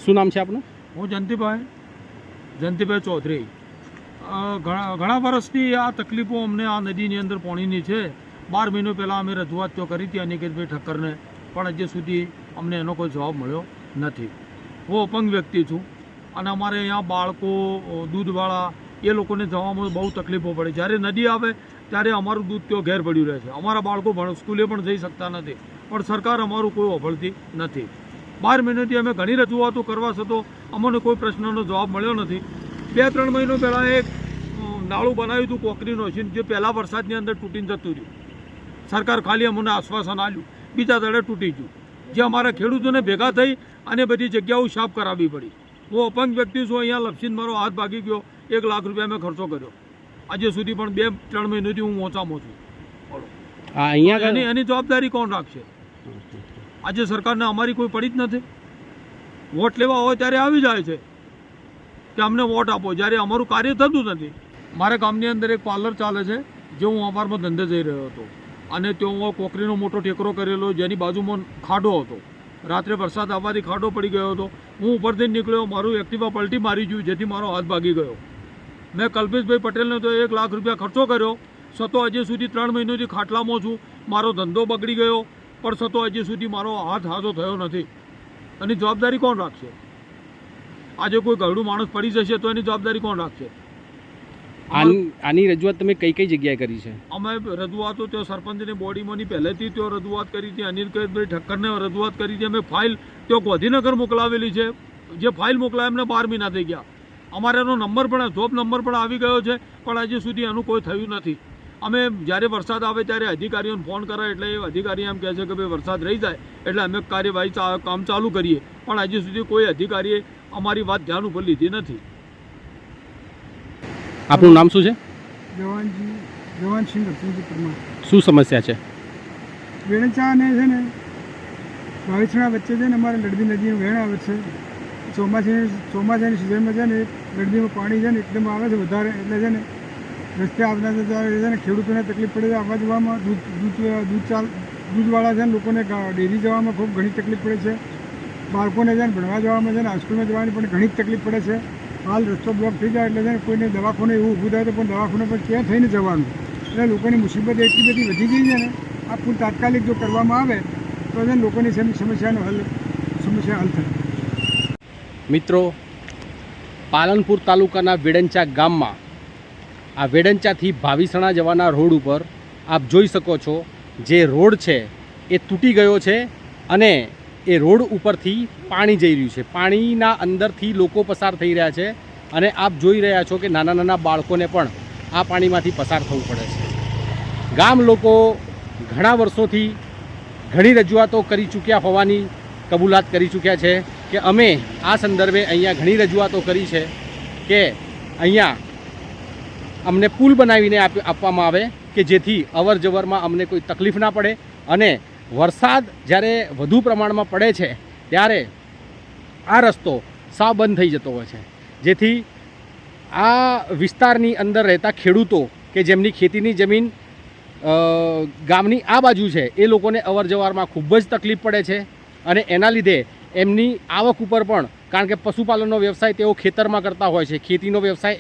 શું નામ છે આપનું? હું જયંતિભાઈ ચૌધરી. ઘણા વર્ષથી આ તકલીફો અમને આ નદીની અંદર પાણીની છે. 12 મહિનો પહેલાં અમે રજૂઆત તો કરી હતી અનિકેતભાઈ ઠક્કરને, પણ હજી સુધી અમને એનો કોઈ જવાબ મળ્યો નથી. હું અપંગ વ્યક્તિ છું અને અમારે અહીંયા બાળકો, દૂધવાળા એ લોકોને જવામાં બહુ તકલીફો પડે. જ્યારે નદી આવે ત્યારે અમારું દૂધ ત્યાં ઘેર પડ્યું રહે છે. અમારા બાળકો સ્કૂલે પણ જઈ શકતા નથી, પણ સરકાર અમારું કોઈ ઓફળતી નથી. 12 મહિનાથી અમે ઘણી રજૂઆતો કરવા છતાં અમને કોઈ પ્રશ્નનો જવાબ મળ્યો નથી. 2-3 મહિનો પહેલાં એક નાળું બનાવ્યું હતું કોકરીનો, જે પહેલાં વરસાદની અંદર તૂટીને જતું રહ્યું. સરકાર ખાલી અમને આશ્વાસન આપ્યું, બીજા દડે તૂટી ગયું. જે અમારા ખેડૂતોને ભેગા થઈ અને બધી જગ્યાઓ સાફ કરાવવી પડી. હું અપંગ વ્યક્તિ છું. અહીંયા લપસીને મારો હાથ ભાગી ગયો. 1 લાખ રૂપિયા મેં ખર્ચો કર્યો. આજે સુધી પણ 2-3 મહિનાથી હું ઓછામાં છું. એની જવાબદારી કોણ રાખશે? આજે સરકારને અમારી કોઈ પડી જ નથી. વોટ લેવા હોય ત્યારે આવી જાય છે કે અમને વોટ આપો, જ્યારે અમારું કાર્ય થતું નથી. મારા ગામની અંદર એક પાર્લર ચાલે છે, જે હું અમારમાં ધંધે જઈ રહ્યો હતો અને ત્યાં કોકરીનો મોટો ટેકરો કરેલો, જેની બાજુમાં ખાડો હતો. રાત્રે વરસાદ આવવાથી ખાડો પડી ગયો હતો. હું ઉપરથી નીકળ્યો, મારું એક્ટિવા પલટી મારી ગયું, જેથી મારો હાથ ભાગી ગયો. મેં કલ્પેશભાઈ પટેલને તો 1 લાખ રૂપિયા ખર્ચો કર્યો, છતાં હજી સુધી 3 મહિનાથી ખાટલામાં છું. મારો ધંધો બગડી ગયો, પણ છતાં હજી સુધી મારો હાથ હાજો થયો નથી. એની જવાબદારી કોણ રાખશે? આજે કોઈ ઘરડું માણસ પડી જશે તો એની જવાબદારી કોણ રાખશે? આની રજૂઆત તમે કઈ કઈ જગ્યાએ કરી છે? અમે રજૂઆતો તો સરપંચની બોડીમાંની પહેલેથી તો રજૂઆત કરી હતી. અનિકેતભાઈ ઠક્કરને રજૂઆત કરી હતી. અમે ફાઇલ તો ગાંધીનગર મોકલાવેલી છે. જે ફાઇલ મોકલાય એમને 12 મહિના થઈ ગયા. અમારે એનો નંબર પણ, જોબ નંબર પણ આવી ગયો છે, પણ હજી સુધી એનું કોઈ થયું નથી. અમે જ્યારે વરસાદ આવે ત્યારે અધિકારીઓને ફોન કરાય એટલે એ અધિકારી એમ કહે છે કે ભાઈ વરસાદ રહી જાય એટલે અમે કાર્યવાહી કામ ચાલુ કરીએ, પણ હજી સુધી કોઈ અધિકારીએ અમારી વાત ધ્યાન ઉપર લીધી નથી. આપનું નામ શું છે? જવાનસિંહ રતનજી પરમાર. શું સમસ્યા છે? વેણચા ને છે ને ભાવિસણા વચ્ચે છે ને અમારે લડબી નદીનું વહેણ આવે છે. ચોમાસાની સિઝનમાં છે ને લડબીમાં પાણી છે ને એકદમ આવે છે વધારે, એટલે છે ને રસ્તે આવતા જતા છે ને ખેડૂતોને તકલીફ પડે છે. આવવા જવામાં દૂધવાળા છે ને લોકોને ડેરી જવામાં ખૂબ ઘણી તકલીફ પડે છે. બાળકોને છે ને ભણવા જવામાં છે ને હાઈસ્કૂલમાં જવાની પણ ઘણી જ તકલીફ પડે છે. હાલ રસ્તો બ્લોક થઈ જાય એટલે છે ને કોઈને દવાખાને એવું ઊભું થાય તો પણ દવાખાને પર ક્યાં થઈને જવાનું, એટલે લોકોની મુસીબત એટલી બધી વધી ગઈ છે ને. આ પુલ તાત્કાલિક જો કરવામાં આવે તો છે ને લોકોની સમસ્યા હલ થાય. મિત્રો, પાલનપુર તાલુકાના વેડંચા ગામમાં આ વેડંચાથી ભાવિસણા જવાના રોડ ઉપર આપ જોઈ શકો છો, જે રોડ છે એ તૂટી ગયો છે અને એ રોડ ઉપરથી પાણી જઈ રહ્યું છે. પાણીના અંદરથી લોકો પસાર થઈ રહ્યા છે અને આપ જોઈ રહ્યા છો કે નાના નાના બાળકોને પણ આ પાણીમાંથી પસાર થવું પડે છે. ગામ લોકો ઘણા વર્ષોથી ઘણી રજૂઆતો કરી ચૂક્યા હોવાની કબૂલાત કરી ચૂક્યા છે કે અમે આ સંદર્ભે અહીંયા ઘણી રજૂઆતો કરી છે કે અહીંયા અમને પુલ બનાવીને આપવામાં આવે કે જેથી અવર જવરમાં અમને કોઈ તકલીફ ના પડે. અને વરસાદ જ્યારે વધુ પ્રમાણમાં પડે છે ત્યારે આ રસ્તો સાવ બંધ થઈ જતો હોય છે, જેથી આ વિસ્તારની અંદર રહેતા ખેડૂતો કે જેમની ખેતીની જમીન ગામની આ બાજુ છે એ લોકોને અવર જવરમાં ખૂબ જ તકલીફ પડે છે. અને એના લીધે એમની આવક ઉપર પણ, કારણ કે પશુપાલનનો વ્યવસાય તેઓ ખેતરમાં કરતા હોય છે, ખેતીનો વ્યવસાય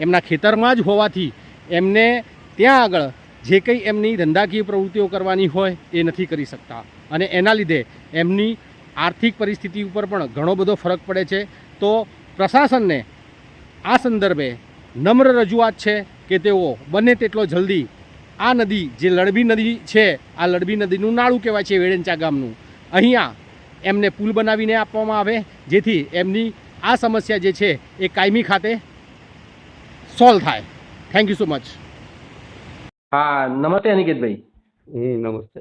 એમના ખેતરમાં જ હોવાથી એમને ત્યાં આગળ જે કંઈ એમની ધંધાકીય પ્રવૃત્તિઓ કરવાની હોય એ નથી કરી શકતા અને એના લીધે એમની આર્થિક પરિસ્થિતિ ઉપર પણ ઘણો બધો ફરક પડે છે. તો પ્રશાસનને આ સંદર્ભે નમ્ર રજૂઆત છે કે તેઓ બને તેટલો જલ્દી આ નદી, જે લડબી નદી છે, આ લડબી નદીનું નાળું કહેવાય છે વેડંચા ગામનું, અહીંયા એમને પુલ બનાવીને આપવામાં આવે જેથી એમની આ સમસ્યા જે છે એ કાયમી ખાતે સોલ્વ થાય. Thank you so much. હા, નમસ્તે અનિકેતભાઈ. નમસ્તે.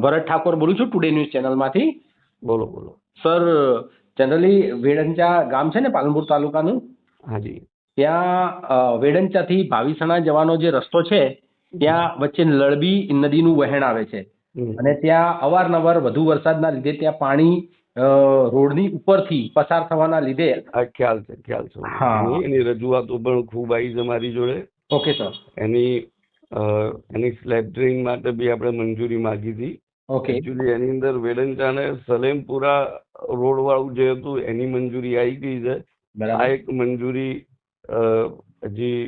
ભરત ઠાકોર બોલું છું ટુડે ન્યૂઝ ચેનલમાંથી. બોલો બોલો. સર, જનરલી વેડંચા ગામ છે ને પાલનપુર તાલુકાનું, હાજી. ત્યાં વેડંચાથી ભાવિસણા જવાનો જે રસ્તો છે ત્યાં વચ્ચે લડબી નદીનું વહેણ આવે છે અને ત્યાં અવારનવાર વધુ વરસાદના લીધે ત્યાં પાણી રોડની ઉપરથી પસાર થવાના લીધે ખ્યાલ છે. હા. એની રજૂઆતો પણ ખૂબ આવી છે મારી જોડે. Okay sir. એની સ્લેબ ડ્રેઇન માટે બી આપણે મંજૂરી માગી હતી. ઓકે. એકચ્યુઅલી એની અંદર વેડંચા ને સલેમપુરા રોડ વાળું જે હતું એની મંજૂરી આવી ગઈ છે. આ બરાબર. એક મંજૂરી હજી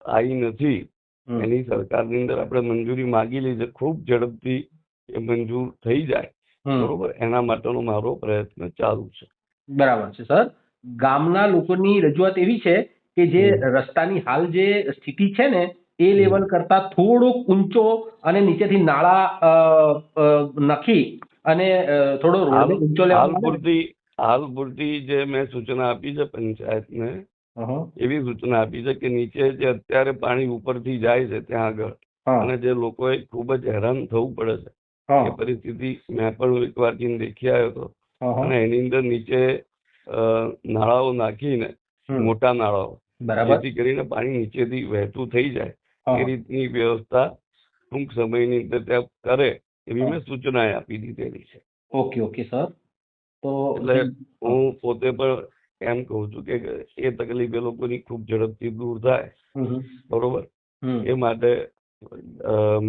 આવી નથી. હમ. એની સરકારની અંદર આપણે મંજૂરી માગી લીધી, ખૂબ ઝડપથી એ મંજૂર થઈ જાય હમ. બરોબર, એના માટેનો મારો પ્રયત્ન ચાલુ છે. બરાબર છે સર. ગામના લોકોની રજૂઆત એવી છે કે જે રસ્તાની હાલ જે સ્થિતિ છે ને એ લેવલ કરતા થોડોક ઊંચો અને નીચેથી નાળા નાખી અને થોડો રોડ ઊંચો હાલ પૂરતી જે મેં સૂચના આપી છે પંચાયતને, હા. એવી સૂચના આપી છે કે નીચે જે અત્યારે પાણી ઉપરથી જાય છે ત્યાં આગળ, અને જે લોકોએ ખૂબ જ હેરાન થવું પડે છે, એ પરિસ્થિતિ મેં પણ એકવાર જઈને દેખી આવ્યો હતો. અને એની અંદર નીચે નાળાઓ નાખીને, મોટા નાળાઓ, બરાબર. જેથી કરીને પાણી નીચેથી વહેતું થઈ જાય એ રીતની વ્યવસ્થા ટૂંક સમયની અંદર ત્યાં કરે એવી મેં સૂચના આપી દીધેલી છે. Okay okay sir. તો એટલે હું પોતે પણ એમ કહું છું કે એ તકલીફ એ લોકોની ખૂબ ઝડપથી દૂર થાય બરોબર, એ માટે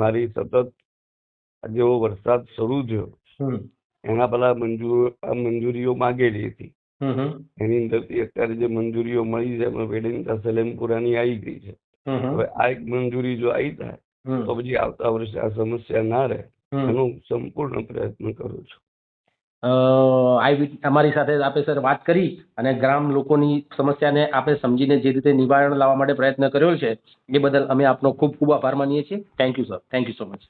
મારી સતત જેવો વરસાદ શરૂ થયો એના પહેલા મંજૂરીઓ માંગેલી હતી. એની અંદરથી અત્યારે જે મંજૂરીઓ મળી છે એમાં વેડંચા સલેમપુરાની આવી ગઈ છે. હવે આ એક મંજૂરી જો આવી થાય તો પછી આવતા વર્ષે આ સમસ્યા ના રહે એનો સંપૂર્ણ પ્રયત્ન કરું છું. અમારી સાથે આપે સર વાત કરી અને ગ્રામ લોકોની સમસ્યાને આપણે સમજીને જે રીતે નિવારણ લાવવા માટે પ્રયત્ન કર્યો છે એ બદલ અમે આપનો ખૂબ ખૂબ આભાર માનીએ છીએ. Thank you sir. Thank you so much.